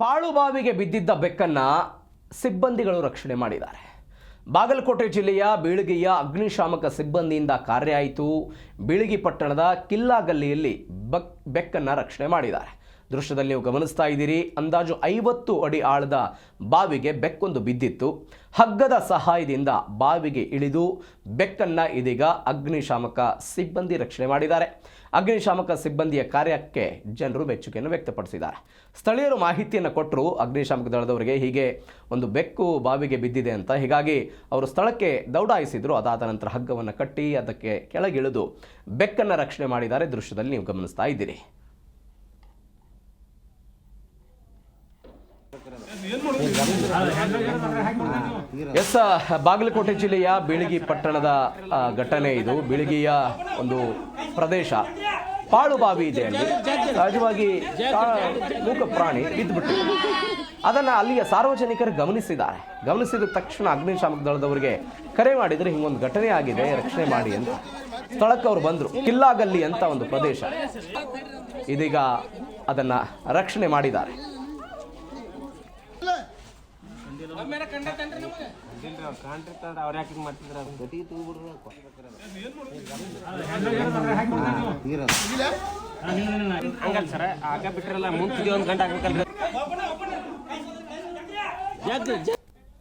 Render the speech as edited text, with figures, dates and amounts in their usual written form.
ಪಾಳುಬಾವಿಗೆ ಬಿದ್ದಿದ್ದ ಬೆಕ್ಕನ್ನ ಸಿಬ್ಬಂದಿಗಳು ರಕ್ಷಣೆ ಮಾಡಿದ್ದಾರೆ. ಬಾಗಲಕೋಟೆ ಜಿಲ್ಲೆಯ ಬೀಳಗಿಯ ಅಗ್ನಿಶಾಮಕ ಸಿಬ್ಬಂದಿಯಿಂದ ಕಾರ್ಯ ಆಯಿತು. ಬೀಳಗಿ ಪಟ್ಟಣದ ಕಿಲ್ಲಾಗಲ್ಲಿಯಲ್ಲಿ ಬೆಕ್ಕನ್ನ ರಕ್ಷಣೆ ಮಾಡಿದ್ದಾರೆ. ದೃಶ್ಯದಲ್ಲಿ ನೀವು ಗಮನಿಸ್ತಾ ಇದ್ದೀರಿ. ಅಂದಾಜು 50 ಅಡಿ ಆಳದ ಬಾವಿಗೆ ಬೆಕ್ಕೊಂದು ಬಿದ್ದಿತ್ತು. ಹಗ್ಗದ ಸಹಾಯದಿಂದ ಬಾವಿಗೆ ಇಳಿದು ಬೆಕ್ಕನ್ನ ಇದೀಗ ಅಗ್ನಿಶಾಮಕ ಸಿಬ್ಬಂದಿ ರಕ್ಷಣೆ ಮಾಡಿದ್ದಾರೆ. ಅಗ್ನಿಶಾಮಕ ಸಿಬ್ಬಂದಿಯ ಕಾರ್ಯಕ್ಕೆ ಜನರು ಮೆಚ್ಚುಗೆಯನ್ನು ವ್ಯಕ್ತಪಡಿಸಿದ್ದಾರೆ. ಸ್ಥಳೀಯರು ಮಾಹಿತಿಯನ್ನು ಕೊಟ್ಟರು ಅಗ್ನಿಶಾಮಕ ದಳದವರಿಗೆ, ಹೀಗೆ ಒಂದು ಬೆಕ್ಕು ಬಾವಿಗೆ ಬಿದ್ದಿದೆ ಅಂತ. ಹೀಗಾಗಿ ಅವರು ಸ್ಥಳಕ್ಕೆ ದೌಡಾಯಿಸಿದ್ರು. ಅದಾದ ನಂತರ ಹಗ್ಗವನ್ನು ಕಟ್ಟಿ ಅದಕ್ಕೆ ಕೆಳಗಿಳಿದು ಬೆಕ್ಕನ್ನು ರಕ್ಷಣೆ ಮಾಡಿದ್ದಾರೆ. ದೃಶ್ಯದಲ್ಲಿ ನೀವು ಗಮನಿಸ್ತಾ ಇದ್ದೀರಿ. ಬಾಗಲಕೋಟೆ ಜಿಲ್ಲೆಯ ಬೀಳಗಿ ಪಟ್ಟಣದ ಘಟನೆ ಇದು. ಬೀಳಗಿಯ ಒಂದು ಪ್ರದೇಶ, ಪಾಳುಬಾವಿ ಇದೆ. ಅಲ್ಲಿ ಸಹಜವಾಗಿ ಮೂಕ ಪ್ರಾಣಿ ಬಿದ್ದುಬಿಟ್ಟು ಅದನ್ನು ಅಲ್ಲಿಯ ಸಾರ್ವಜನಿಕರು ಗಮನಿಸಿದ ತಕ್ಷಣ ಅಗ್ನಿಶಾಮಕ ದಳದವರಿಗೆ ಕರೆ ಮಾಡಿದರೆ ಹಿಂಗೊಂದು ಘಟನೆ ಆಗಿದೆ, ರಕ್ಷಣೆ ಮಾಡಿ ಅಂತ. ಸ್ಥಳಕ್ಕೆ ಅವರು ಬಂದರು. ಕಿಲ್ಲಾಗಲ್ಲಿ ಅಂತ ಒಂದು ಪ್ರದೇಶ, ಇದೀಗ ಅದನ್ನು ರಕ್ಷಣೆ ಮಾಡಿದ್ದಾರೆ. ಹಂಗಲ್ಲ ಸರ್, ಆಗ ಬಿಟ್ರಲ್ಲ ಮುಂಚೆ 1 ಗಂಟೆ ಆಗ್ಬೇಕಲ್ರಿ.